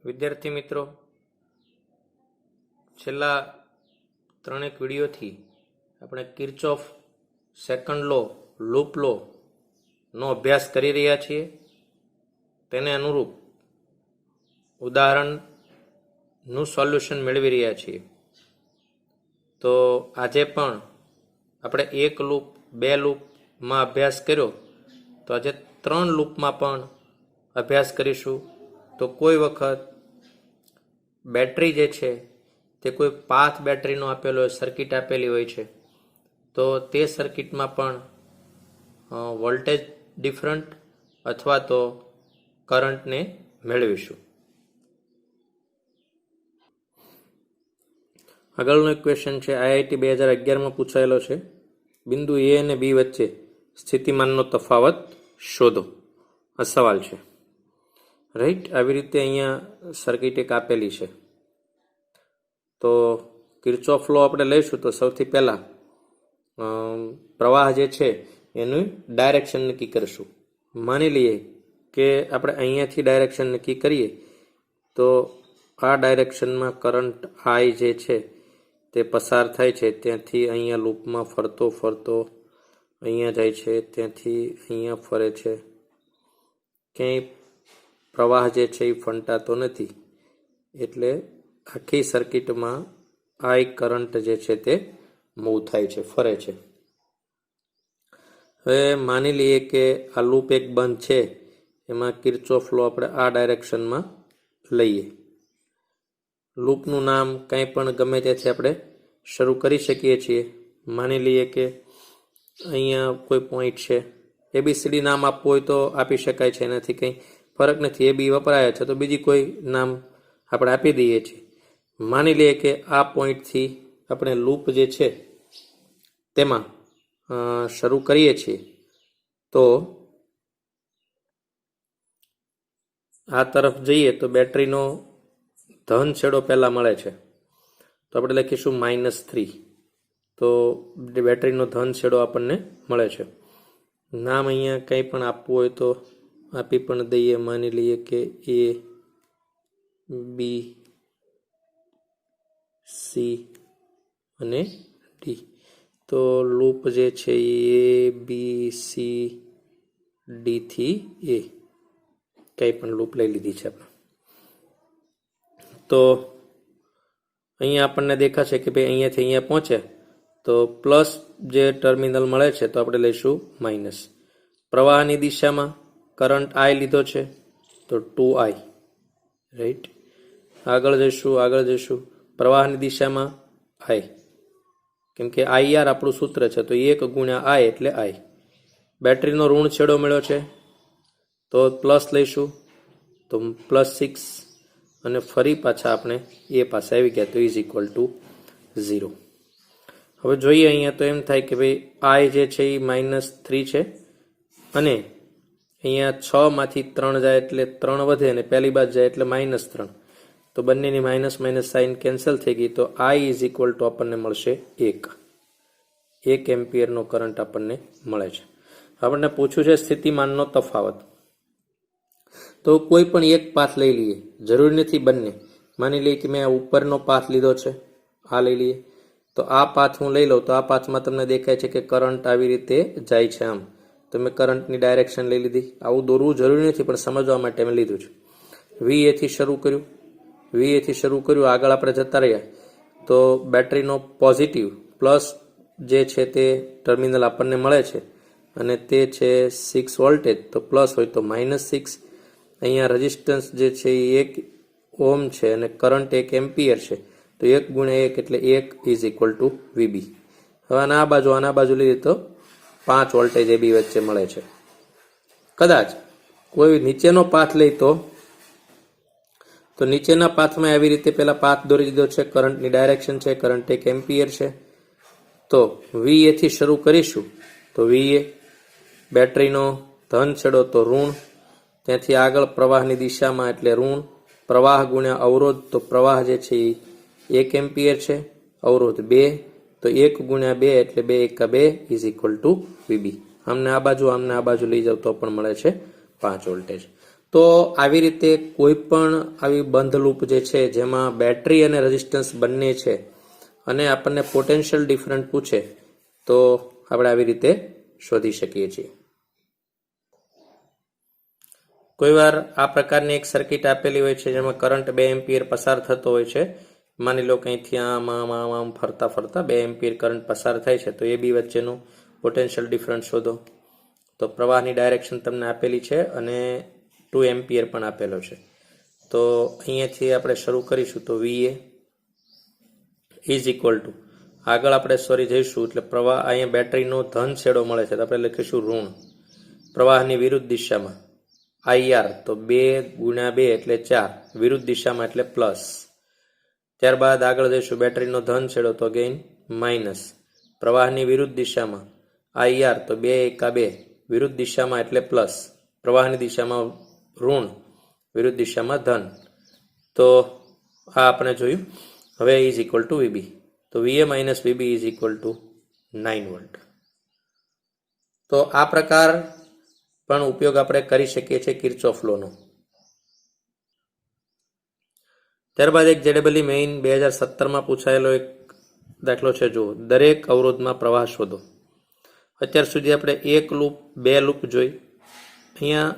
વિદ્યાર્થી મિત્રો, છેલ્લા ત્રણેક વિડીયોથી આપણે કિર્ચોફ સેકન્ડ લો, લૂપ લો નો અભ્યાસ કરી રહ્યા છીએ. તેને અનુરૂપ ઉદાહરણનું સોલ્યુશન મેળવી રહ્યા છીએ. તો આજે પણ આપણે એક લૂપ, બે લૂપમાં અભ્યાસ કર્યો, તો આજે 3 લૂપમાં પણ અભ્યાસ કરીશું. તો કોઈ વખત બેટરી જે છે તે કોઈ પાથ બેટરીનો આપેલો હોય, સર્કિટ આપેલી હોય છે, તો તે સર્કિટમાં પણ વોલ્ટેજ ડિફરન્ટ અથવા તો કરંટને મેળવીશું. આગળનો એક ક્વેશ્ચન છે, IIT 2011માં પૂછાયેલો છે. બિંદુ A અને B વચ્ચે સ્થિતિમાનનો તફાવત શોધો. આ સવાલ છે, રાઈટ. આવી રીતે અહીંયા સર્કિટ એક આપેલી છે. તો કિર્ચોફ લો આપણે લઈશું તો સૌથી પહેલા પ્રવાહ જે છે એનું ડાયરેક્શન નક્કી કરીશું. માની લઈએ કે આપણે અહીંયાથી ડાયરેક્શન નક્કી કરીએ તો આ ડાયરેક્શનમાં કરંટ I જે છે તે પસાર થાય છે. ત્યાંથી અહીંયા લૂપમાં ફરતો ફરતો અહીંયા જાય છે, ત્યાંથી અહીંયા ફરે છે. ક્યાંય પ્રવાહ જે છે એ ફંટાતો નથી, એટલે આખી સર્કિટમાં I કરંટ જે છે તે મૂવ થાય છે, ફરે છે. હવે માની લઈએ કે આ લૂપ એક બંધ છે, એમાં કિર્ચોફ લો આપણે આ ડાયરેક્શનમાં લઈએ. લૂપનું નામ કંઈ પણ ગમે ત્યાંથી આપણે શરૂ કરી શકીએ છીએ. માની લઈએ કે અહીંયા કોઈ પોઈન્ટ છે, ABCD નામ આપવું હોય તો આપી શકાય છે, એનાથી કંઈ ફરક નથી. AB વપરાય છે તો બીજી કોઈ નામ આપણે આપી દઈએ છીએ. માની લઈએ કે આ પોઈન્ટથી આપણે લૂપ જે છે તેમાં શરૂ કરીએ છીએ, તો આ તરફ જઈએ તો બેટરીનો ધન છેડો પહેલાં મળે છે, તો આપણે લખીશું -3. તો બેટરીનો ધન છેડો આપણને મળે છે. નામ અહીંયા કંઈ પણ આપવું હોય તો આપી પણ દઈએ. માની લઈએ કે A, B, C અને D. તો લૂપ જે છે A, B, C, D થી A, કંઈ પણ લૂપ લઈ લીધી છે આપણે. તો અહીંયા આપણને દેખાશે કે ભાઈ અહીંયાથી અહીંયા પહોંચે તો પ્લસ જે ટર્મિનલ મળે છે તો આપણે લઈશું માઇનસ. પ્રવાહની દિશામાં કરંટ I લીધો છે તો 2I, રાઈટ. આગળ જઈશું પ્રવાહની દિશામાં I, કેમ કે IR આપણું સૂત્ર છે, તો 1 ગુણ્યા I એટલે I. બેટરીનો ઋણ છેડો મળ્યો છે તો પ્લસ લઈશું, તો +6, અને ફરી પાછા આપણે એ પાસે આવી ગયા તો =0. હવે જોઈએ અહીંયા તો એમ થાય કે ભાઈ I જે છે એ -3 છે, અને અહીંયા 6 માંથી 3 જાય એટલે 3 વધે, અને પહેલી બાદ જાય એટલે -3. તો બંનેની માઇનસ સાઇન કેન્સલ થઈ ગઈ. તો I આપણને મળશે 1 એમ્પિયરનો કરંટ આપણને મળે છે. આપણને પૂછ્યું છે સ્થિતિમાનનો તફાવત. તો કોઈ પણ એક પાથ લઈ લઈએ, જરૂરી નથી બંને. માની લઈએ કે મેં આ ઉપરનો પાથ લીધો છે, આ લઈ લઈએ. તો આ પાથ હું લઈ લઉં તો આ પાથમાં તમને દેખાય છે કે કરંટ આવી રીતે જાય છે. આમ તો મેં કરંટની ડાયરેક્શન લઈ લીધી. આવું દોરવું જરૂરી નથી, પણ સમજવા માટે મેં લીધું છે. VA થી શરૂ કર્યું, આગળ આપણે જતા રહ્યા તો બેટરીનો પોઝિટિવ પ્લસ જે છે તે ટર્મિનલ આપણને મળે છે, અને તે છે 6 વોલ્ટેજ. તો પ્લસ હોય તો -6. અહીંયા રેઝિસ્ટન્સ જે છે એ 1 ઓહમ છે, અને કરંટ 1 એમ્પિયર છે. તો 1 ગુણ્યા 1 એટલે 1 VB. હવે આના બાજુ લઈએ તો 5 વોલ્ટેજ AB વચ્ચે મળે છે. કદાચ કોઈ નીચેનો પાથ લઈ તો નીચેના પાથમાં આવી રીતે પેલા પાથ દોરી દીધો છે. કરંટની ડાયરેક્શન છે, કરંટ 1 એમ્પિયર છે. તો VA થી શરૂ કરીશું તો VA, બેટરીનો ધન છેડો તો ઋણ, ત્યાંથી આગળ પ્રવાહની દિશામાં એટલે ઋણ, પ્રવાહ ગુણ્યા અવરોધ, તો પ્રવાહ જે છે એ 1 એમ્પિયર છે, અવરોધ 2, તો 1 ગુણ્યા 2 એટલે 2 = VB. આમને આ બાજુ લઈ જાવ તો પણ મળે છે 5 વોલ્ટેજ. તો આવી રીતે કોઈ પણ આવી બંધ લૂપ જે છે જેમાં બેટરી અને રેઝિસ્ટન્સ બંને છે અને આપણને પોટેન્શિયલ ડિફરન્ટ પૂછે તો આપણે આવી રીતે શોધી શકીએ છીએ. કોઈવાર આ પ્રકારની એક સર્કિટ આપેલી હોય છે જેમાં કરંટ 2 એમ્પિયર પસાર થતો હોય છે. માની લો કંઈથી આમ ફરતા ફરતા 2 એમ્પિયર કરંટ પસાર થાય છે, તો એ બી વચ્ચેનું પોટેન્શિયલ ડિફરન્સ શોધો. તો પ્રવાહની ડાયરેક્શન તમને આપેલી છે અને 2 એમ્પિયર પણ આપેલો છે. તો અહીંયાથી આપણે શરૂ કરીશું. તો VA ઇઝ ઇક્વલ ટુ, આગળ આપણે જઈશું એટલે પ્રવાહ, અહીંયા બેટરીનો ધન છેડો મળે છે તો આપણે લખીશું ઋણ. પ્રવાહની વિરુદ્ધ દિશામાં IR, તો 2 ગુણ્યા 2 એટલે 4, વિરુદ્ધ દિશામાં એટલે પ્લસ. ત્યારબાદ આગળ જઈશું, બેટરીનો ધન છેડો તો અગેઇન માઇનસ. પ્રવાહની વિરુદ્ધ દિશામાં IR, તો 2 એકા 2, વિરુદ્ધ દિશામાં એટલે પ્લસ. પ્રવાહની દિશામાં ઋણ, વિરુદ્ધ દિશામાં ધન. તો આ આપણે જોયું. હવે ઇઝ ઇક્વલ ટુ VB, તો VA minus VB is equal to 9 volt. તો આ પ્રકાર પણ ઉપયોગ આપણે કરી શકીએ છીએ કિર્ચોફ લોનો. ત્યારબાદ એક JEE મેઇન 2017માં પૂછાયેલો એક દાખલો છે. જો દરેક અવરોધમાં પ્રવાહ શોધો. અત્યાર સુધી આપણે 1 લૂપ 2 લૂપ જોઈ. અહીંયા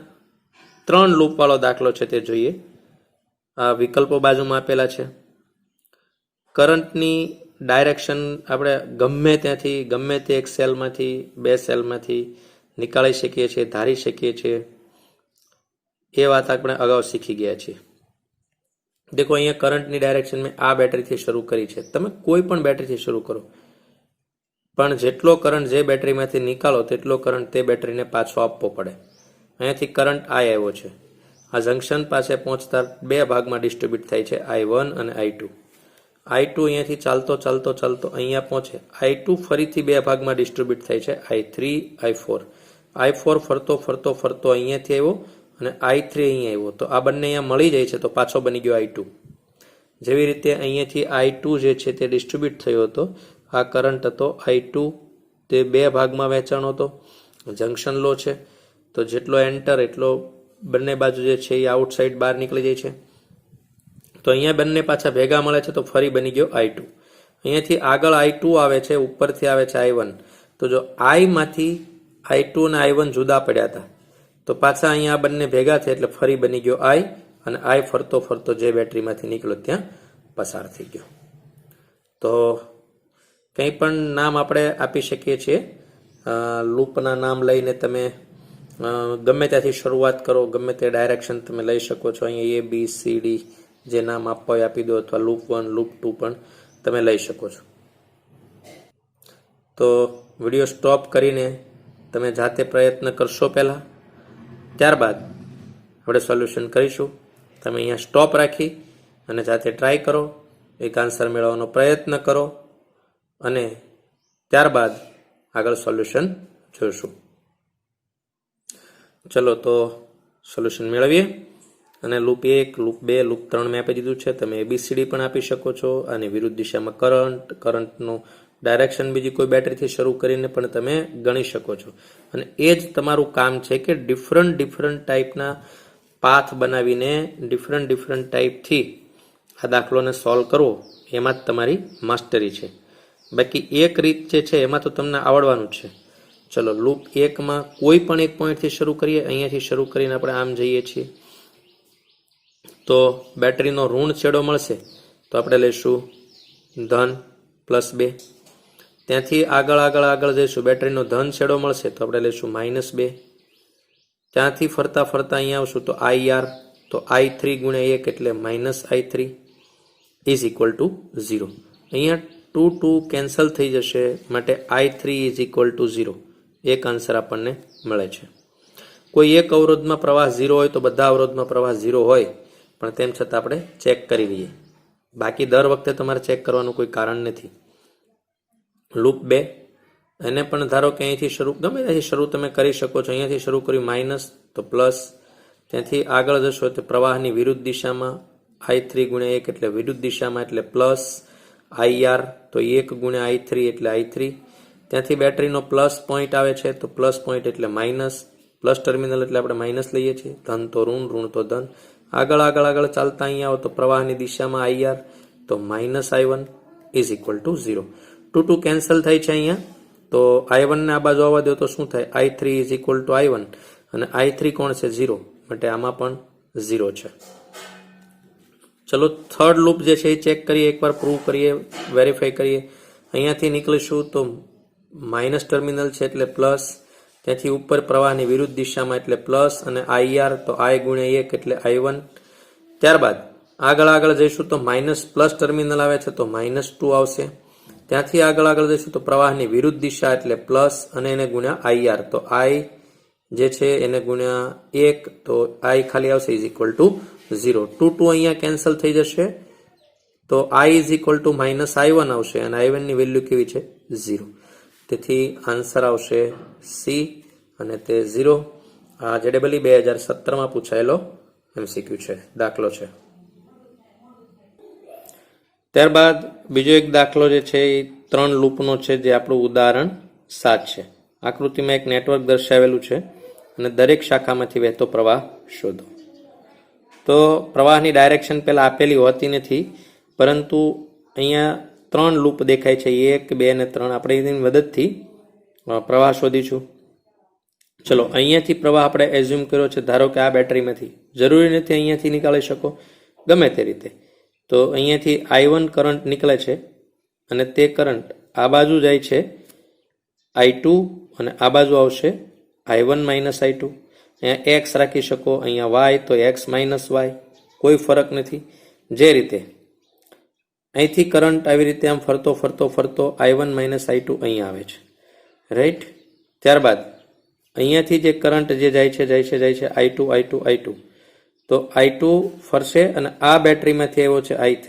3 લૂપ વાળો દાખલો છે તે જોઈએ. આ વિકલ્પો બાજુમાં આપેલા છે. કરંટની ડાયરેક્શન આપણે ગમે ત્યાંથી, ગમે તે એક સેલમાંથી 2 સેલમાંથી નીકાળી શકીએ છીએ, ધારી શકીએ છીએ. એ વાત આપણે અગાઉ શીખી ગયા છીએ. દેખો, અહીંયા કરંટની ડાયરેક્શન મેં આ બેટરીથી શરૂ કરી છે. તમે કોઈ પણ બેટરીથી શરૂ કરો, પણ જેટલો કરંટ જે બેટરીમાંથી નીકાળો તેટલો કરંટ તે બેટરીને પાછો આપવો પડે. અહીંયાથી કરંટ I આવ્યો છે. આ જંકશન પાસે પહોંચતા 2 ભાગમાં ડિસ્ટ્રીબ્યુટ થાય છે, I1 અને I2. I2 અહીંયાથી ચાલતો ચાલતો ચાલતો અહીંયા પહોંચે. I2 ફરીથી 2 ભાગમાં ડિસ્ટ્રીબ્યુટ થાય છે, I3, I4. I4 ફરતો ફરતો ફરતો અહીંયાથી આવ્યો અને I3 અહીંયા આવ્યો. તો આ બંને અહીંયા મળી જાય છે તો પાછો બની ગયો I2. જેવી રીતે અહીંયાથી I2 જે છે તે ડિસ્ટ્રીબ્યુટ થયો હતો. આ કરંટ હતો I2, તે 2 ભાગમાં વહેંચાણો હતો. જંકશન લો છે તો જેટલો એન્ટર એટલો બંને બાજુ જે છે એ આઉટસાઇડ બહાર નીકળી જાય છે. તો અહીંયા બંને પાછા ભેગા મળે છે તો ફરી બની ગયો I2. અહીંયાથી આગળ I2 આવે છે, ઉપરથી આવે છે I1. તો જો I માંથી I2 અને I1 જુદા પડ્યા હતા તો પાછા અહીંયા આ બંને ભેગા થયા એટલે ફરી બની ગયો I, અને I ફરતો ફરતો જે બેટરીમાંથી નીકળ્યો ત્યાં પસાર થઈ ગયો. તો કંઈ પણ નામ આપણે આપી શકીએ છીએ. લૂપના નામ લઈને તમે ગમે ત્યાંથી શરૂઆત કરો, ગમે તે ડાયરેક્શન તમે લઈ શકો છો. અહીંયા ABCD જે નામ આપવા હોય આપી દો, અથવા લૂપ 1 લૂપ 2 પણ તમે લઈ શકો છો. તો વિડીયો સ્ટોપ કરીને તમે જાતે પ્રયત્ન કરશો પહેલાં, ત્યારબાદ આપણે સોલ્યુશન કરીશું. તમે અહીંયા સ્ટોપ રાખી અને જાતે ટ્રાય કરો, એક આન્સર મેળવવાનો પ્રયત્ન કરો અને ત્યારબાદ આગળ સોલ્યુશન જોઈશું. ચલો, તો સોલ્યુશન મેળવીએ. અને લૂપ 1, લૂપ 2, લૂપ 3 મેં આપી દીધું છે. તમે ABCD પણ આપી શકો છો. અને વિરુદ્ધ દિશામાં કરંટનું ડાયરેક્શન બીજી કોઈ બેટરીથી શરૂ કરીને પણ તમે ગણી શકો છો. અને એ જ તમારું કામ છે કે ડિફરન્ટ ટાઈપના પાથ બનાવીને ડિફરન્ટ ટાઈપથી આ દાખલોને સોલ્વ કરવો, એમાં જ તમારી માસ્ટરી છે. બાકી એક રીત જે છે એમાં તો તમને આવડવાનું જ છે. ચલો, લૂપ 1માં કોઈ પણ એક પોઈન્ટથી શરૂ કરીએ. અહીંયાથી શરૂ કરીને આપણે આમ જઈએ છીએ તો બેટરીનો ઋણ છેડો મળશે તો આપણે લઈશું ધન +2. ત્યાંથી આગળ જઈશું, બેટરીનો ધન છેડો મળશે તો આપણે લઈશું -2. ત્યાંથી ફરતા અહીંયા આવશું તો IR, તો I3 ગુણ્યા 1 એટલે -I3 ઇઝ ઇક્વલ ટુ 0. અહીંયા 2 કેન્સલ થઈ જશે, માટે I3 ઇઝ ઇક્વલ ટુ 0. એક આન્સર આપણને મળે છે. કોઈ એક અવરોધમાં પ્રવાહ 0 હોય તો બધા અવરોધમાં પ્રવાહ 0 હોય, પણ તેમ છતાં આપણે ચેક કરી લઈએ. બાકી દર વખતે તમારે ચેક કરવાનું કોઈ કારણ નથી. લૂપ 2, એને પણ ધારો કે અહીંથી શરૂ, ગમે ત્યાંથી શરૂ તમે કરી શકો છો. અહીંયાથી શરૂ કર્યું માઇનસ તો પ્લસ. ત્યાંથી આગળ જશો તો પ્રવાહની વિરુદ્ધ દિશામાં I3 ગુણ્યા 1 એટલે વિરુદ્ધ દિશામાં એટલે પ્લસ. IR તો 1 ગુણ્યા I3 એટલે I3. ત્યાંથી બેટરીનો પ્લસ પોઈન્ટ આવે છે તો પ્લસ પોઈન્ટ એટલે માઇનસ. પ્લસ ટર્મિનલ એટલે આપણે માઇનસ લઈએ છીએ, ધન તો ઋણ, ઋણ તો ધન. આગળ આગળ આગળ ચાલતા અહીંયા આવો તો પ્રવાહની દિશામાં IR તો -I1 is equal to 0. 2 2 cancel થાય છે અહીંયા, તો I1 ને આ બાજુ આવવા દો તો શું થાય, I3 is equal to I1 અને I3 કોણ છે 0 માટે આમાં પણ 0 છે. ચલો થર્ડ લૂપ જે છે એ ચેક કરીએ, એકવાર પ્રૂવ કરીએ, વેરીફાઈ કરીએ. અહીંયાથી નીકળીશું તો માઇનસ ટર્મિનલ છે એટલે પ્લસ, ત્યાંથી ઉપર પ્રવાહની વિરુદ્ધ દિશામાં એટલે પ્લસ અને IR તો I ગુણ્યા 1 એટલે I1. ત્યારબાદ આગળ આગળ જઈશું તો માઇનસ પ્લસ ટર્મિનલ આવે છે તો -2 આવશે. ત્યાંથી આગળ આગળ જઈશું તો પ્રવાહની વિરુદ્ધ દિશા એટલે પ્લસ અને એને ગુણ્યા IR તો I જે છે એને ગુણ્યા 1 તો I ખાલી આવશે ઇઝ ઇક્વલ ટુ 0. 2 2 અહીંયા કેન્સલ થઈ જશે તો I is equal to -I1 આવશે અને I1 ની વેલ્યુ કેવી છે 0. તેથી આન્સર આવશે સી અને તે 0. આ JEE 2017માં પૂછાયેલો MCQ છે, દાખલો છે. ત્યારબાદ બીજો એક દાખલો જે છે એ 3 લૂપનો છે, જે આપણું ઉદાહરણ 7 છે. આકૃતિમાં એક નેટવર્ક દર્શાવેલું છે અને દરેક શાખામાંથી વહેતો પ્રવાહ શોધો. તો પ્રવાહની ડાયરેક્શન પહેલા આપેલી હોતી નથી, પરંતુ અહીંયા 3 લૂપ દેખાય છે, 1 2 અને 3. આપણે એની મદદથી પ્રવાહ શોધીશું. ચલો અહીંયાથી પ્રવાહ આપણે એઝ્યુમ કર્યો છે, ધારો કે આ બેટરીમાંથી, જરૂરી નથી અહીંયાથી નીકાળી શકો, ગમે તે રીતે. તો અહીંયાથી I1 કરંટ નીકળે છે અને તે કરંટ આ બાજુ જાય છે I2 અને આ બાજુ આવશે I1 માઇનસ I2. અહીંયા x રાખી શકો, અહીંયા y તો x માઇનસ y, કોઈ ફરક નથી. જે રીતે અહીંથી કરંટ આવી રીતે આમ ફરતો ફરતો ફરતો I1 માઇનસ I2 અહીંયા આવે છે, રાઈટ. ત્યારબાદ અહીંયાથી જે કરંટ જે જાય છે I2 I2 I2 તો I2 ફરશે અને આ બેટરીમાંથી આવ્યો છે I3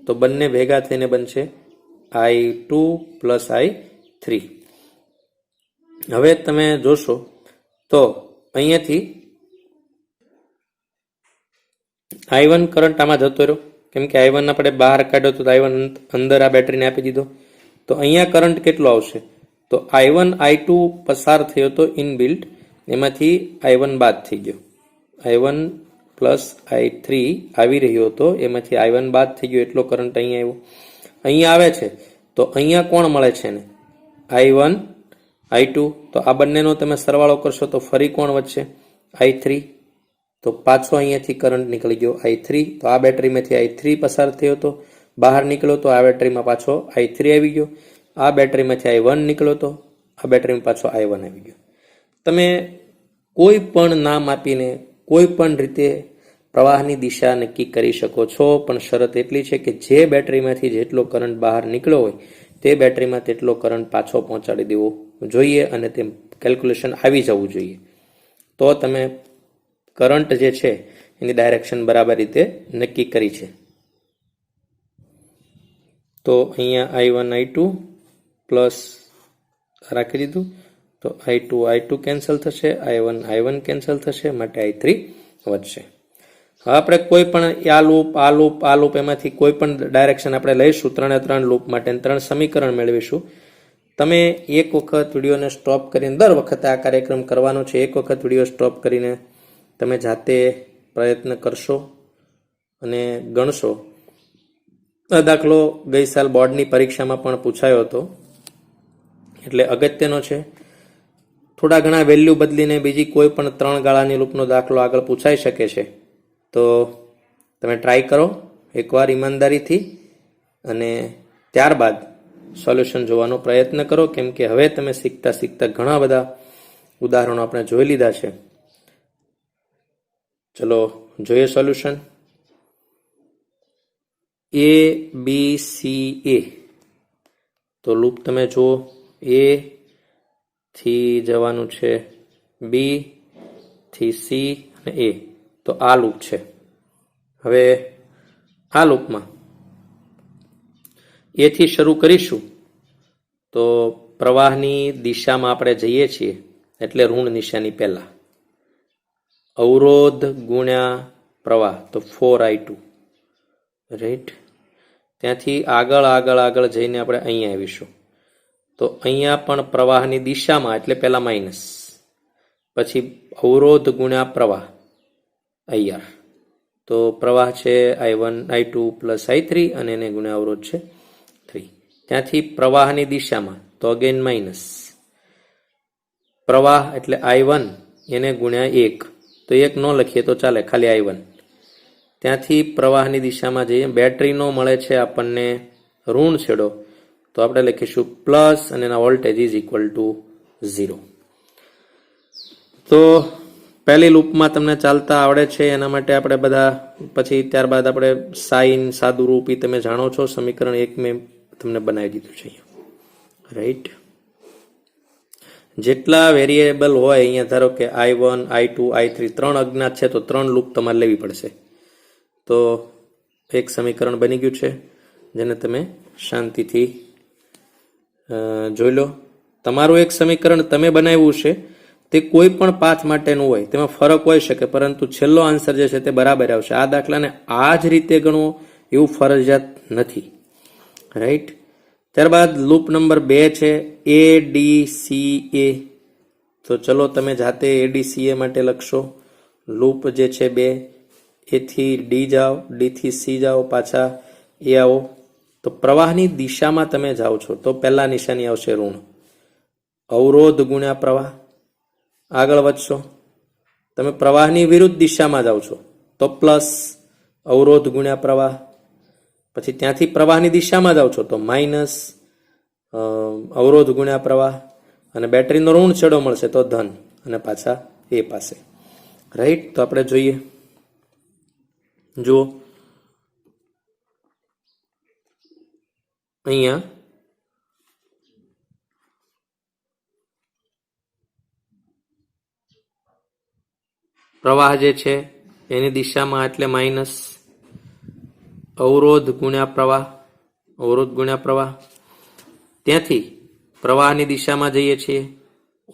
તો બંને ભેગા થઈને બનશે I2 પ્લસ I3. હવે તમે જોશો તો અહીંયાથી I1 કરંટ આમાં જતો રહ્યો, કેમ કે I1 આપણે બહાર કાઢ્યો તો I1 અંદર આ બેટરીને આપી દીધો. તો અહીંયા કરંટ કેટલો આવશે, તો I1 I2 પસાર થયો તો ઇનબિલ્ટ, એમાંથી I1 બાદ થઈ ગયો. I1 પ્લસ I3 આવી રહ્યો હતો, એમાંથી I1 બાદ થઈ ગયો, એટલો કરંટ અહીંયા આવ્યો. અહીંયા આવે છે તો અહીંયા કોણ મળે છે ને, I1 I2. તો આ બંનેનો તમે સરવાળો કરશો તો ફરી કોણ વધશે, I3. તો પાછો અહીંયાથી કરંટ નીકળી ગયો I3. તો આ બેટરીમાંથી I3 પસાર થયો તો બહાર નીકળ્યો, તો આ બેટરીમાં પાછો I3 આવી ગયો. આ બેટરીમાંથી I1 નીકળ્યો તો આ બેટરીમાં પાછો I1 આવી ગયો. તમે કોઈ પણ નામ આપીને કોઈ પણ રીતે પ્રવાહની દિશા નક્કી કરી શકો છો, પણ શરત એટલી છે કે જે બેટરીમાંથી જેટલો કરંટ બહાર નીકળ્યો હોય તે બેટરીમાં તેટલો કરંટ પાછો પહોંચાડી દેવો જોઈએ અને તે કેલ્ક્યુલેશન આવી જવું જોઈએ. તો તમે કરંટ જે છે એની ડાયરેક્શન બરાબર રીતે નક્કી કરી છે. તો અહીંયા I1 I2 પ્લસ રાખી દીધું, તો I2 I2 કેન્સલ થશે, I1 I1 કેન્સલ થશે, માટે I3 વધશે. હવે આપણે કોઈ પણ આ લૂપ એમાંથી કોઈ પણ ડાયરેક્શન આપણે લઈશું, 3 લૂપ માટે 3 સમીકરણ મેળવીશું. તમે એક વખત વિડીયોને સ્ટોપ કરીને, દર વખતે આ કાર્યક્રમ કરવાનો છે, એક વખત વિડીયો સ્ટોપ કરીને તમે જાતે પ્રયત્ન કરશો અને ગણશો. આ દાખલો ગઈ સાલ બોર્ડની પરીક્ષામાં પણ પૂછાયો હતો, એટલે અગત્યનો છે. થોડા ઘણા વેલ્યુ બદલીને બીજી કોઈ પણ 3 ગાળાની લૂપનો દાખલો આગળ પૂછાઈ શકે છે. તો તમે ટ્રાય કરો એકવાર ઈમાનદારીથી અને ત્યારબાદ સોલ્યુશન જોવાનો પ્રયત્ન કરો, કેમ કે હવે તમે શીખતા શીખતા ઘણા બધા ઉદાહરણો આપણે જોઈ લીધા છે. ચલો જોઈએ સોલ્યુશન. ABCA તો લૂપ તમે જુઓ, A થી જવાનું છે B થી C અને A, તો આ લૂપ છે. હવે આ લૂપમાં A થી શરૂ કરીશું તો પ્રવાહની દિશામાં આપણે જઈએ છીએ એટલે ઋણ નિશાની પહેલા, અવરોધ ગુણ્યા પ્રવાહ તો 4I2, રાઈટ. ત્યાંથી આગળ જઈને આપણે અહીંયા આવીશું તો અહીંયા પણ પ્રવાહની દિશામાં એટલે પહેલા માઇનસ, પછી અવરોધ ગુણ્યા પ્રવાહ IR, તો પ્રવાહ છે I1 I2 પ્લસ I3 અને એને ગુણ્યા અવરોધ છે 3. ત્યાંથી પ્રવાહની દિશામાં તો અગેન માઇનસ, પ્રવાહ એટલે I1 એને ગુણ્યા 1, તો 1 ન લખીએ તો ચાલે, ખાલી I1. ત્યાંથી પ્રવાહની દિશામાં જઈએ, બેટરીનો મળે છે આપણને ઋણ છેડો, તો આપણે લખીશું પ્લસ અને એના વોલ્ટેજ ઇઝ ઇક્વલ ટુ 0. તો પહેલી લૂપમાં તમને ચાલતા આવડે છે, એના માટે આપણે બધા પછી ત્યારબાદ આપણે સાઇન સાદું રૂપ તમે જાણો છો. સમીકરણ 1 મેં તમને બનાવી દીધું છે અહીંયા, રાઈટ. જેટલા વેરિયેબલ હોય અહીંયા, ધારો કે I1 I2 I3 3 અજ્ઞાત છે, તો 3 લૂપ તમારે લેવી પડશે. તો એક સમીકરણ બની ગયું છે, જેને તમે શાંતિથી જોઈ લો. તમારું એક સમીકરણ તમે બનાવ્યું છે તે કોઈ પણ પાથ માટેનું હોય, તેમાં ફરક હોઈ શકે, પરંતુ છેલ્લો આન્સર જે છે તે બરાબર આવશે. આ દાખલાને આ જ રીતે ગણવો એવું ફરજિયાત નથી, રાઈટ. ત્યારબાદ લૂપ નંબર 2 છે ADCA. તો ચલો તમે જાતે ADCA માટે લખશો. લૂપ જે છે 2, A થી D જાઓ, D થી C જાઓ, પાછા A આવો. તો પ્રવાહની દિશામાં તમે જાઓ છો તો પહેલા નિશાની આવશે ઋણ, અવરોધ ગુણ્યા પ્રવાહ. આગળ વધશો, તમે પ્રવાહની વિરુદ્ધ દિશામાં જાઓ છો તો પ્લસ, અવરોધ ગુણ્યા પ્રવાહ. પછી ત્યાંથી પ્રવાહની દિશામાં જાઓ છો તો માઇનસ, અવરોધ ગુણ્યા પ્રવાહ. અને બેટરીનો ઋણ છેડો મળશે તો ધન, અને પાછા એ પાસે, રાઈટ. તો આપણે જોઈએ, જુઓ અહીંયા પ્રવાહ જે છે એની દિશામાં એટલે માઇનસ, અવરોધ ગુણ્યા પ્રવાહ, અવરોધ ગુણ્યા પ્રવાહ. ત્યાંથી પ્રવાહની દિશામાં જઈએ છીએ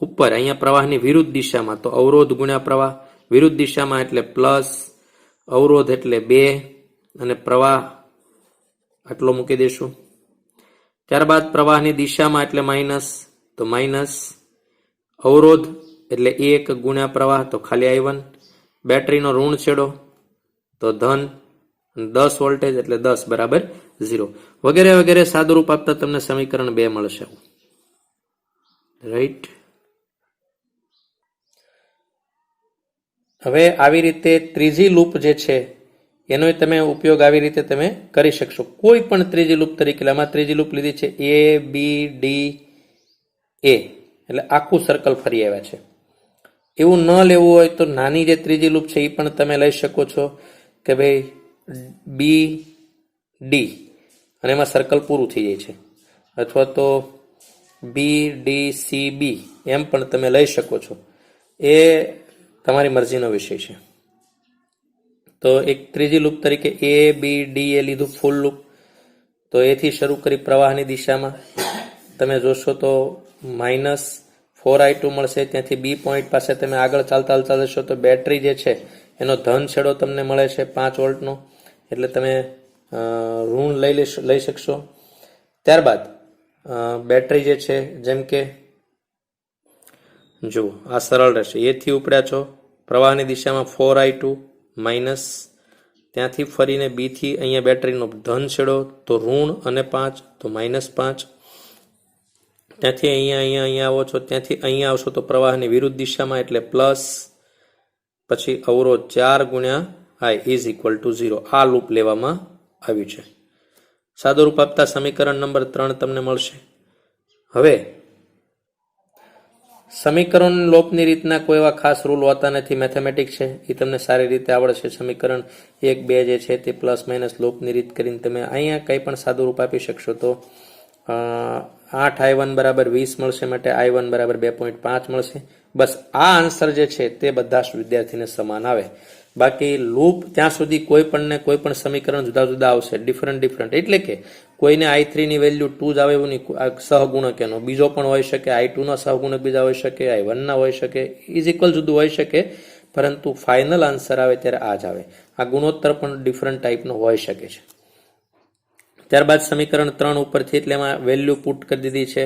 ઉપર, અહીંયા પ્રવાહની વિરુદ્ધ દિશામાં, તો અવરોધ ગુણ્યા પ્રવાહ. વિરુદ્ધ દિશામાં એટલે પ્લસ, અવરોધ એટલે 2 અને પ્રવાહ આટલો મૂકી દઈશું. ત્યારબાદ પ્રવાહની દિશામાં એટલે માઇનસ, તો માઇનસ, અવરોધ એટલે 1 ગુણ્યા પ્રવાહ, તો ખાલી I1. બેટરીનો ઋણ છેડો તો ધન, 10 વોલ્ટેજ એટલે 10 બરાબર 0, વગેરે વગેરે સાદુરૂપ આપતા તમને સમીકરણ 2 મળશે, રાઈટ. હવે આવી રીતે ત્રીજી લૂપ જે છે એનો તમે ઉપયોગ આવી રીતે તમે કરી શકશો. કોઈ પણ ત્રીજી લૂપ તરીકે, આમાં ત્રીજી લૂપ લીધી છે ABDA, એટલે આખું સર્કલ ફરી આવ્યા છે. એવું ન લેવું હોય તો નાની જે ત્રીજી લૂપ છે એ પણ તમે લઈ શકો છો, કે ભાઈ BD અને એમાં સર્કલ પૂરું થઈ જાય છે, અથવા તો BDCB એમ પણ તમે લઈ શકો છો. એ તમારી મરજીનો વિષય છે. તો એક ત્રીજી લૂપ તરીકે ABDA લીધું ફૂલ લૂપ. તો એથી શરૂ કરી પ્રવાહની દિશામાં તમે જોશો તો માઇનસ 4I2 મળશે. ત્યાંથી B પોઈન્ટ પાસે તમે આગળ ચાલતા જશો તો બેટરી જે છે એનો ધન છેડો તમને મળે છે 5 વોલ્ટનો, એટલે તમે ઋણ લઈ શકશો. ત્યારબાદ બેટરી જે છે, જેમ કે જો આ સરળ રહેશે, એથી ઉપડ્યા છો, પ્રવાહની દિશામાં 4I2 માઇનસ, ત્યાંથી ફરીને B થી અહીંયા બેટરીનો ધન છેડો તો ઋણ અને 5, તો -5. ત્યાંથી અહીંયા આવો છો, ત્યાંથી અહીંયા આવશો તો પ્રવાહની વિરુદ્ધ દિશામાં એટલે પ્લસ, પછી અવરોધ 4 ગુણ્યા I ઇઝ ઇક્વલ ટુ 0. આ લૂપ લેવામાં આવ્યું છે. સાદું રૂપ આપતા સમીકરણ નંબર 3 તમને મળશે. હવે સમીકરણ લોપની રીતના કોઈ એવા ખાસ રૂલ હોતા નથી, મેથેમેટિક્સ છે એ તમને સારી રીતે આવડશે. સમીકરણ 1 2 જે છે તે પ્લસ માઇનસ લોપની રીત કરીને તમે અહીંયા કંઈ પણ સાદું રૂપ આપી શકશો. તો 8I1 બરાબર 20 મળશે, માટે I1 બરાબર 2.5 મળશે. બસ આ આન્સર જે છે તે બધા જ વિદ્યાર્થીને સમાન આવે. બાકી લૂપ ત્યાં સુધી કોઈ પણ સમીકરણ જુદા જુદા આવશે, ડિફરન્ટ, એટલે કે કોઈને I3 ની વેલ્યુ 2 જ આવે એવું નહીં, સહગુણક એનો બીજો પણ હોઈ શકે, I2 નો સહગુણક બીજા હોઈ શકે, I1 ના હોઈ શકે, ઇઝ ઇક્વલ જુદું હોઈ શકે, પરંતુ ફાઇનલ આન્સર આવે ત્યારે આ જ આવે. આ ગુણોત્તર પણ ડિફરન્ટ ટાઈપનો હોઈ શકે છે. ત્યારબાદ સમીકરણ 3 ઉપરથી, એટલે એમાં વેલ્યુ પુટ કરી દીધી છે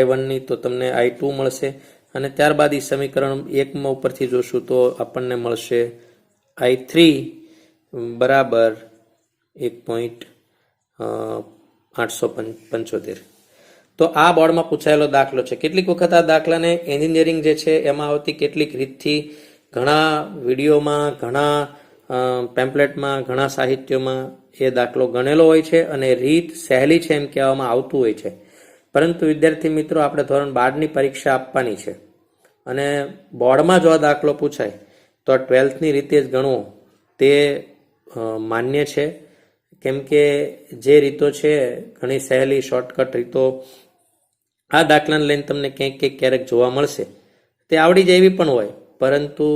I1 ની, તો તમને I2 મળશે. અને ત્યારબાદ એ સમીકરણ 1 ઉપરથી જોશું તો આપણને મળશે I3 બરાબર 1.875. તો આ બોર્ડમાં પૂછાયેલો દાખલો છે. કેટલીક વખત આ દાખલાને એન્જિનિયરિંગ જે છે એમાં આવતી કેટલીક રીતથી ઘણા વિડીયોમાં, ઘણા પેમ્પલેટમાં, ઘણા સાહિત્યોમાં એ દાખલો ગણેલો હોય છે અને રીત સહેલી છે એમ કહેવામાં આવતું હોય છે. પરંતુ વિદ્યાર્થી મિત્રો, આપણે ધોરણ 12ની પરીક્ષા આપવાની છે અને બોર્ડમાં જો આ દાખલો પૂછાય તો 12થની રીતે જ ગણવો તે માન્ય છે. કેમ કે જે રીતો છે ઘણી સહેલી શોર્ટકટ રીતો આ દાખલાને લઈને તમને ક્યારેક જોવા મળશે. તે આવડી જાય એવી પણ હોય, પરંતુ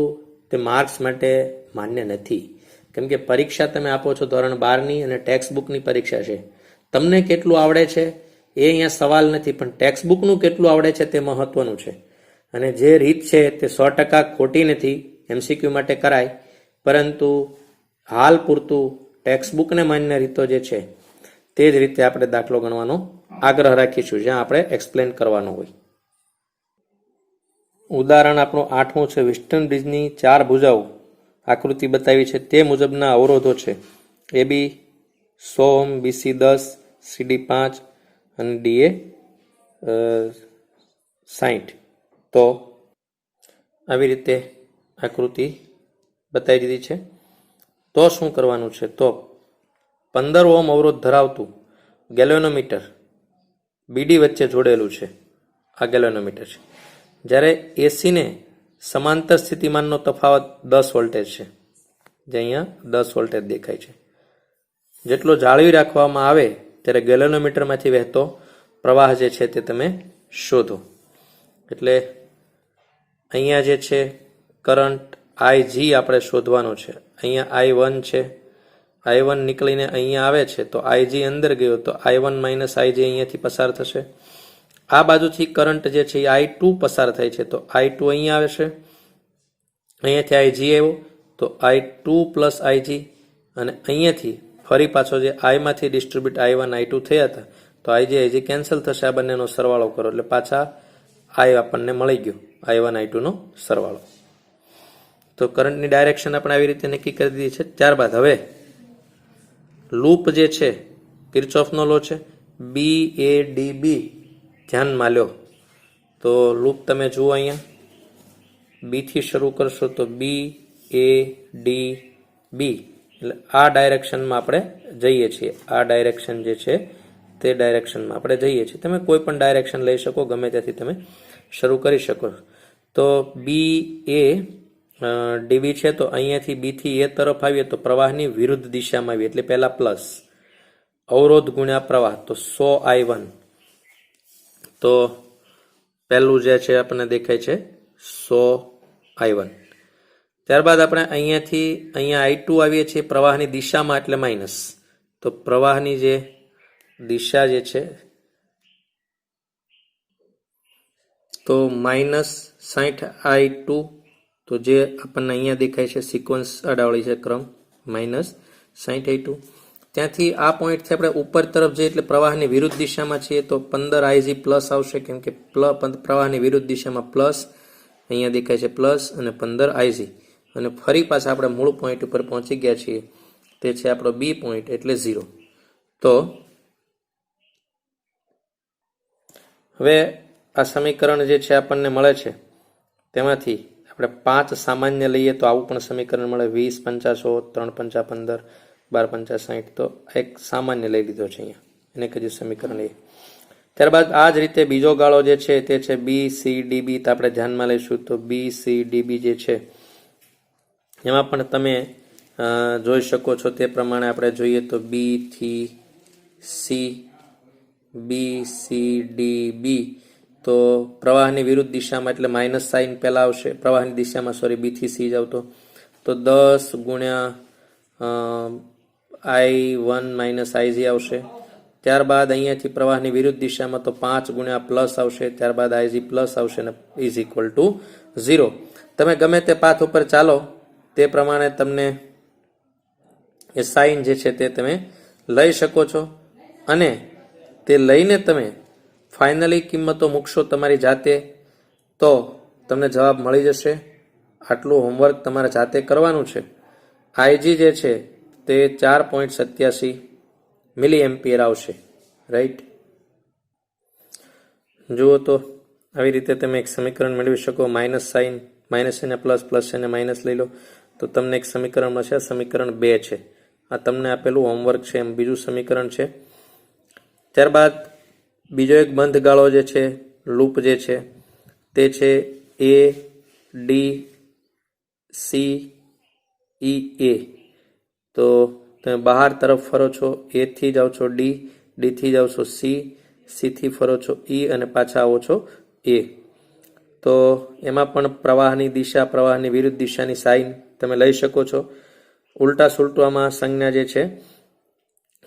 તે માર્ક્સ માટે માન્ય નથી. કેમ કે પરીક્ષા તમે આપો છો ધોરણ 12ની અને ટેક્સ્ટ બુકની પરીક્ષા છે. તમને કેટલું આવડે છે એ અહીંયા સવાલ નથી, પણ ટેક્સ્ટ બુકનું કેટલું આવડે છે તે મહત્વનું છે. અને જે રીત છે તે 100% ખોટી નથી, MCQ માટે કરાય, પરંતુ હાલ પૂરતું ટેક્સ્ટ બુકને માન્ય રીતો જે છે તે જ રીતે આપણે દાખલો ગણવાનો આગ્રહ રાખીશું, જ્યાં આપણે એક્સપ્લેન કરવાનું હોય. ઉદાહરણ આપણું 8મું છે. વિસ્ટન બ્રિજની 4 ભુજાઓ આકૃતિ બતાવી છે. તે મુજબના અવરોધો છે. AB 100 ઓહ્મ, BC 10, CD 5 અને DA 60. તો આવી રીતે આકૃતિ બતાવી દીધી છે. તો શું કરવાનું છે? તો 15 ઓહ્મ અવરોધ ધરાવતું ગેલ્વેનોમીટર BD વચ્ચે જોડેલું છે. આ ગેલ્વેનોમીટર છે. જ્યારે એસીને સમાંતર સ્થિતિમાનનો તફાવત 10 વોલ્ટેજ છે, જે અહીંયા 10 વોલ્ટેજ દેખાય છે. જેટલો જાળવી રાખવામાં આવે ત્યારે ગેલ્વેનોમીટરમાંથી વહેતો પ્રવાહ જે છે તે તમે શોધો. એટલે અહીંયા જે છે કરંટ IG આપણે શોધવાનો છે. અહીંયા I1 છે. I1 નીકળીને અહીંયા આવે છે તો IG અંદર ગયો તો I1 માઇનસ IG અહીંયાથી પસાર થશે. આ બાજુથી કરંટ જે છે એ I2 પસાર થાય છે તો I2 અહીંયા આવે છે. અહીંયાથી IG આવ્યો તો I2 પ્લસ IG, અને અહીંયાથી ફરી પાછો જે I માંથી ડિસ્ટ્રીબ્યુટ I1 I2 થયા હતા તો IG કેન્સલ થશે. આ બંનેનો સરવાળો કરો એટલે પાછા I આપણને મળી ગયો, I1 I2 નો સરવાળો. તો કરંટની ડાયરેક્શન આપણે આવી રીતે નક્કી કરી દીધી છે. ત્યારબાદ હવે લૂપ જે છે કિર્ચોફનો લો છે. BADB ધ્યાનમાં લ્યો તો લૂપ તમે જુઓ અહીંયા B થી શરૂ કરશો તો BADB, એટલે આ ડાયરેક્શનમાં આપણે જઈએ છીએ. આ ડાયરેક્શન જે છે તે ડાયરેક્શનમાં આપણે જઈએ છીએ. તમે કોઈ પણ ડાયરેક્શન લઈ શકો, ગમે ત્યાંથી તમે શરૂ કરી શકો. તો BADB છે તો અહીંયાથી B થી A તરફ આવીએ તો પ્રવાહની વિરુદ્ધ દિશામાં આવીએ, એટલે પહેલા પ્લસ અવરોધ ગુણ્યા પ્રવાહ તો 100I1. તો પહેલું જે છે આપણને દેખાય છે 100I1. ત્યારબાદ આપણે અહીંયાથી અહીંયા I2 આવીએ છીએ પ્રવાહની દિશામાં, એટલે માઇનસ. તો પ્રવાહની જે દિશા જે છે તો માઇનસ 60I2. તો જે આપણને અહીંયા દેખાય છે સિક્વન્સ અડાવળી છે ક્રમ, માઇનસ 60I2. ત્યાંથી આ પોઈન્ટથી આપણે ઉપર તરફ જઈએ એટલે પ્રવાહની વિરુદ્ધ દિશામાં છીએ તો 15IG પ્લસ આવશે, કેમ કે પ્રવાહની વિરુદ્ધ દિશામાં પ્લસ, અહીંયા દેખાય છે પ્લસ અને 15IG. અને ફરી પાછા આપણે મૂળ પોઈન્ટ ઉપર પહોંચી ગયા છીએ, તે છે આપણો B પોઈન્ટ, એટલે 0. તો હવે આ સમીકરણ જે છે આપણને મળે છે તેમાંથી આપણે 5 સામાન્ય લઈએ તો આવું પણ સમીકરણ મળે. 20 50 100 3 5 15 12 5 60. તો એક સામાન્ય લઈ લીધો છે અહીંયા, એને કહીએ સમીકરણ એ. ત્યારબાદ આ જ રીતે બીજો ગાળો જે છે તે છે BCDB. તો આપણે ધ્યાનમાં લઈશું તો BCDB જે છે એમાં પણ તમે જોઈ શકો છો તે પ્રમાણે આપણે જોઈએ તો B થી C, BCDB. તો પ્રવાહની વિરુદ્ધ દિશામાં એટલે માઇનસ સાઇન પહેલા આવશે, પ્રવાહની દિશામાં B થી C જાવ તો 10 ગુણ્યા I1 માઇનસ IG આવશે. ત્યારબાદ અહીંયાથી પ્રવાહની વિરુદ્ધ દિશામાં તો 5 ગુણ્યા પ્લસ આવશે, ત્યારબાદ IG પ્લસ આવશે ને ઇઝ ઇક્વલ ટુ 0. તમે ગમે તે પાથ ઉપર ચાલો તે પ્રમાણે તમને એ સાઇન જે છે તે તમે લઈ શકો છો, અને તે લઈને તમે ફાઇનલી કિંમતો મૂકશો તમારી જાતે તો તમને જવાબ મળી જશે. આટલું હોમવર્ક તમારે જાતે કરવાનું છે. આઈજી જે છે તે 4.87 મિલી એમ્પિયર આવશે. રાઈટ. જુઓ તો આવી રીતે તમે એક સમીકરણ મેળવી શકો. માઇનસ સાઇન, માઇનસ એને પ્લસ, પ્લસ એને માઇનસ લઈ લો તો તમને એક સમીકરણ મળશે. સમીકરણ 2 છે. આ તમને આપેલું હોમવર્ક છે એમ બીજું સમીકરણ છે. ત્યારબાદ બીજો એક બંધ ગાળો જે છે, લૂપ જે છે તે છે એ ડી સી ઈ એ. તો તમે બહાર તરફ ફરો છો, એ થી જાઓ છો ડી, ડી થી જાઓ છો સી, સી થી ફરો છો ઈ અને પાછા આવો છો એ. તો એમાં પણ પ્રવાહની દિશા, પ્રવાહની વિરુદ્ધ દિશાની સાઇન તમે લઈ શકો છો. ઉલટા સુલટામાં સંજ્ઞા જે છે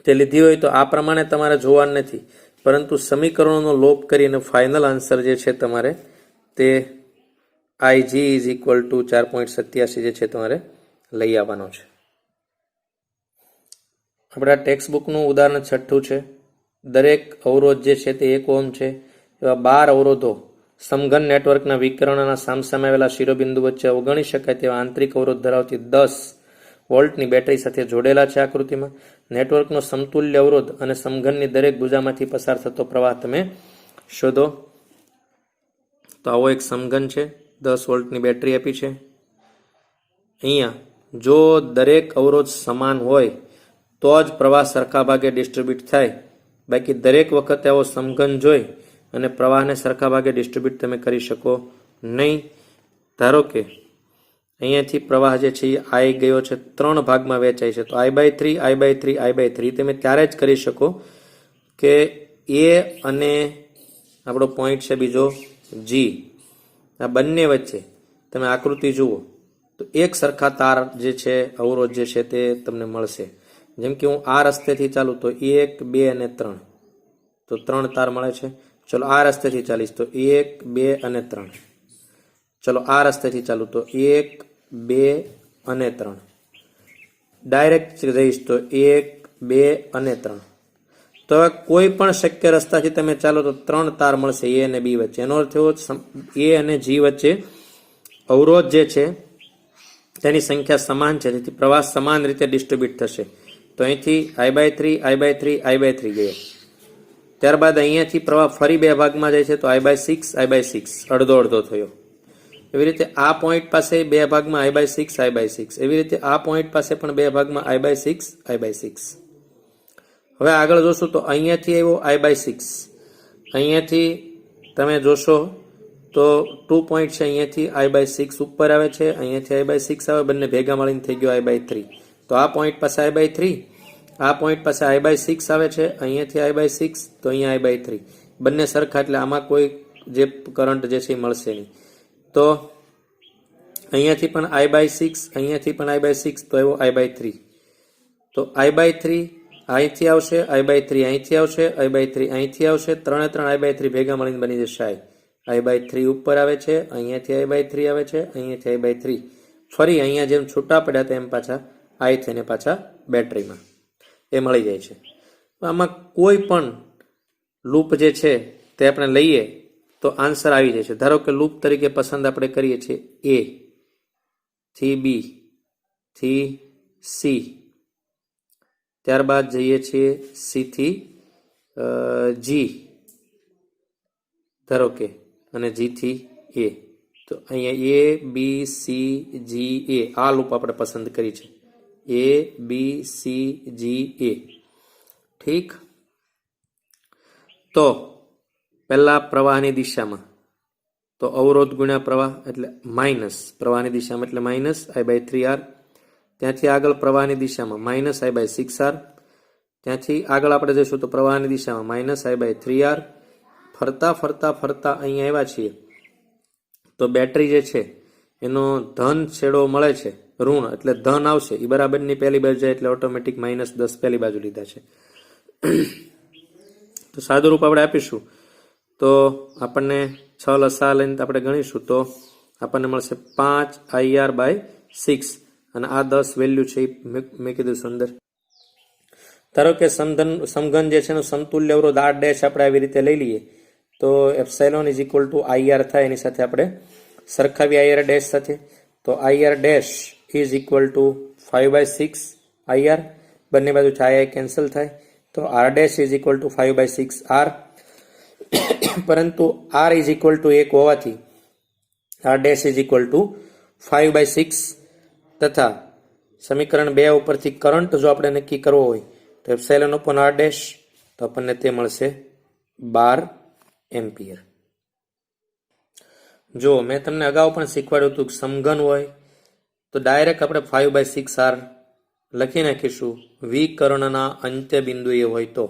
તે લીધી હોય તો આ પ્રમાણે તમારે જોવાનું નથી, પરંતુ સમીકરણોનો લોપ કરીને ફાઇનલ આન્સર જે છે તમારે તે આઈજી ઇઝ ઇક્વલ ટુ 4.87 જે છે તમારે લઈ આવવાનો છે. આપણા ટેક્સ્ટ બુકનું ઉદાહરણ 6 છે. દરેક અવરોધ જે છે તે 1 ઓહ્મ છે. એવા 12 અવરોધો સમઘન નેટવર્કના વિકર્ણના સામસામે આવેલા શિરોબિંદુ વચ્ચે અવગણી શકાય તેવા આંતરિક અવરોધ ધરાવતી 10 વોલ્ટની બેટરી સાથે જોડેલા છે. આકૃતિમાં નેટવર્કનો સમતુલ્ય અવરોધ અને સમઘનની દરેક ભુજામાંથી પસાર થતો પ્રવાહ તમે શોધો. તો આવો એક સમઘન છે, 10 વોલ્ટની બેટરી આપી છે. અહીંયા જો દરેક અવરોધ સમાન હોય તો જ પ્રવાહ સરખા ભાગે ડિસ્ટ્રીબ્યુટ થાય. બાકી દરેક વખતે આવો સમઘન જોઈ અને પ્રવાહને સરખા ભાગે ડિસ્ટ્રીબ્યુટ તમે કરી શકો નહીં. ધારો કે અહીંયાથી પ્રવાહ જે છે એ આઈ ગયો છે, 3 ભાગમાં વહેંચાય છે. તો I/3, I/3, I/3 તમે ત્યારે જ કરી શકો કે એ અને આપણો પોઈન્ટ છે બીજો જી, આ બંને વચ્ચે તમે આકૃતિ જુઓ તો એક સરખા તાર જે છે, અવરોધ જે છે તે તમને મળશે. જેમ કે હું આ રસ્તેથી ચાલું તો 1, 2 અને 3, તો 3 તાર મળે છે. ચલો આ રસ્તેથી ચાલીશ તો 1, 2 અને 3. ચલો આ રસ્તેથી ચાલુ તો 1, 2 અને 3. ડાયરેક્ટ જઈશ તો 1, 2 અને 3. તો કોઈ પણ શક્ય રસ્તાથી તમે ચાલો તો 3 તાર મળશે એ અને બી વચ્ચે. એનો અર્થ એવો એ અને જી વચ્ચે અવરોધ જે છે તેની સંખ્યા સમાન છે, તેથી પ્રવાહ સમાન રીતે ડિસ્ટ્રીબ્યુટ થશે. તો અહીંથી I/3, I/3, I/3 ગયો. ત્યારબાદ અહીંયાથી પ્રવાહ ફરી 2 ભાગમાં જાય છે તો I/6, I/6 અડધો અડધો થયો. એવી રીતે આ પોઈન્ટ પાસે 2 ભાગમાં I/6, I/6. એવી રીતે આ પોઈન્ટ પાસે પણ 2 ભાગમાં I/6, I/6. હવે આગળ જોશું તો અહીંયાથી આવ્યો I/6. અહીંયાથી તમે જોશો તો 2 પોઈન્ટ છે, અહીંયાથી I/6 ઉપર આવે છે, અહીંયાથી I/6 આવે, બંને ભેગા મળીને થઈ ગયો I/3. તો આ પોઈન્ટ પાસે I/3, આ પોઈન્ટ પાસે I/6 આવે છે, અહીંયાથી I/6 તો અહીંયા I/3. બંને સરખા એટલે આમાં કોઈ જે કરંટ જે છે એ મળશે નહીં. તો અહીંયાથી પણ I/6, અહીંયાથી પણ I/6 તો આવ્યો I/3. તો I/3 અહીંથી આવશે, I/3 અહીંથી આવશે, I/3 અહીંથી આવશે, 3 I/3 ભેગા મળીને બની જશે I/3 ઉપર આવે છે, અહીંયાથી I/3 આવે છે, અહીંયાથી I/3. ફરી અહીંયા જેમ છૂટા પડ્યા તેમ પાછા I થઈને પાછા બેટરીમાં એ મળી જાય છે. આમાં કોઈ પણ લૂપ જે છે તે આપણે લઈએ તો આન્સર આવી જાય છે. ધારો કે લૂપ તરીકે પસંદ આપણે કરીએ છીએ એ થી બી થી સી, ત્યારબાદ જઈએ છીએ સી થી જી, ધારો કે, અને જી થી એ. તો અહીંયા એ બી સી જી એ આ લૂપ આપણે પસંદ કરી છે. એ બી સી જી એ. ઠીક. તો પહેલા પ્રવાહની દિશામાં તો અવરોધ ગુણ્યા પ્રવાહ એટલે માઇનસ, પ્રવાહની દિશામાં એટલે માઇનસ I/3R. ત્યાંથી આગળ પ્રવાહની દિશામાં માઇનસ I/6R. ત્યાંથી આગળ આપણે જઈશું તો પ્રવાહની દિશામાં માઇનસ I/3R. ફરતા ફરતા ફરતા અહીંયા આવ્યા છીએ તો બેટરી જે છે એનો ધન છેડો મળે છે, ઋણ એટલે ધન આવશે, એ બરાબરની પહેલી બાજુ જાય એટલે ઓટોમેટિક -10 પહેલી બાજુ લીધા છે. તો સાદું રૂપ આપણે આપીશું તો આપણને 6 લસા લઈને આપણે ગણીશું તો આપણને મળશે 5IR/6 અને આ 10 વેલ્યુ છે એ મેં કીધું અંદર. ધારો કે સમઘન જે છે એનું સમતુલ્ય અવરોધ R' આપણે આવી રીતે લઈ લઈએ તો epsilon is equal to IR થાય, એની સાથે આપણે સરખાવી IR ડેશ સાથે, તો IR dash is equal to 5/6 IR, બંને બાજુ I કેન્સલ થાય, તો R dash is equal to 5/6 R, પરંતુ R ઇઝ ઇક્વલ ટુ 1 હોવાથી R dash is equal to 5/6 તથા સમીકરણ 2 ઉપરથી કરંટ જો આપણે નક્કી કરવો હોય તો એપ્સિલોન અપોન R ડેશ, તો આપણને તે મળશે 12 એમ્પિયર. જો મેં તમને અગાઉ પણ શીખવાડ્યું હતું કે સમઘન હોય તો ડાયરેક્ટ આપણે 5/6 R લખી નાખીશું વિકર્ણના અંત્ય બિંદુએ હોય તો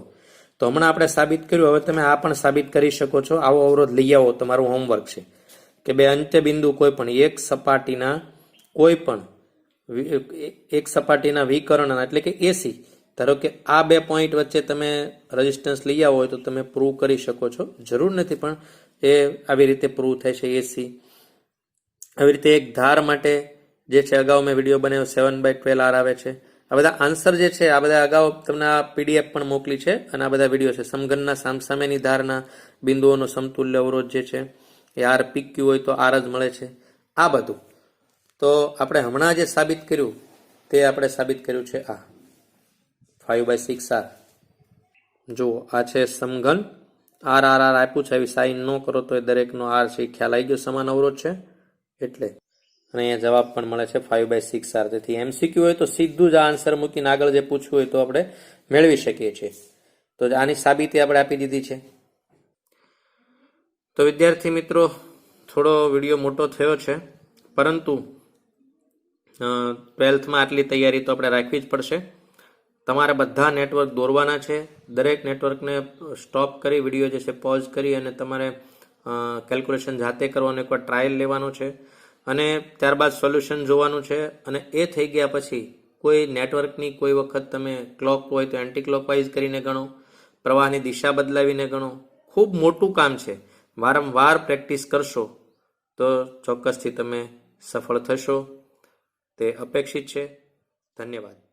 હમણાં આપણે સાબિત કર્યું. હવે તમે આ પણ સાબિત કરી શકો છો. આવો અવરોધ લઈ આવો, તમારું હોમવર્ક છે કે બે અંત્ય બિંદુ કોઈ પણ એક સપાટીના વિકર્ણના એટલે કે એસી, ધારો કે આ બે પોઈન્ટ વચ્ચે તમે રેઝિસ્ટન્સ લઈ આવો હોય તો તમે પ્રૂવ કરી શકો છો. જરૂર નથી પણ એ આવી રીતે પ્રૂવ થાય છે એસી. આવી રીતે એક ધાર માટે જે છે અગાઉ મેં વિડીયો બનાવ્યો 7/12 R આવે છે. આ બધા આન્સર જે છે આ બધા અગાઉ તમને આ PDF પણ મોકલી છે અને આ બધા વિડીયો છે. સમઘનના સામસામેની ધારના બિંદુઓનો સમતુલ્ય અવરોધ જે છે એ R PQ હોય તો R જ મળે છે. આ બધું તો આપણે હમણાં જે સાબિત કર્યું તે આપણે સાબિત કર્યું છે આ 5/6 R. જુઓ આ છે સમઘન, R આપ્યું છે, આવી સાઈન ન કરો તો એ દરેકનો R છે એ ખ્યાલ આવી ગયો, સમાન અવરોધ છે એટલે. અને અહીંયા જવાબ પણ મળે છે 5/6 R. તેથી MCQ હોય તો સીધું જ આ આન્સર મૂકીને આગળ જે પૂછવું હોય તો આપણે મેળવી શકીએ છીએ. તો આની સાબિતી આપણે આપી દીધી છે. તો વિદ્યાર્થી મિત્રો, થોડો વિડીયો મોટો થયો છે, પરંતુ 12થમાં આટલી તૈયારી તો આપણે રાખવી જ પડશે. તમારે બધા નેટવર્ક દોરવાના છે. દરેક નેટવર્કને સ્ટોપ કરી વિડીયો જે છે પોઝ કરી અને તમારે કેલ્ક્યુલેશન જાતે કરવાનું, એકવાર ટ્રાયલ લેવાનો છે અને ત્યારબાદ સોલ્યુશન જોવાનું છે. અને એ થઈ ગયા પછી કોઈ નેટવર્કની કોઈ વખત તમે ક્લોક હોય તો એન્ટી ક્લોકવાઇઝ કરીને ગણો, પ્રવાહની દિશા બદલાવીને ગણો. ખૂબ મોટું કામ છે. વારંવાર પ્રેક્ટિસ કરશો તો ચોક્કસથી તમે સફળ થશો તે અપેક્ષિત છે. ધન્યવાદ.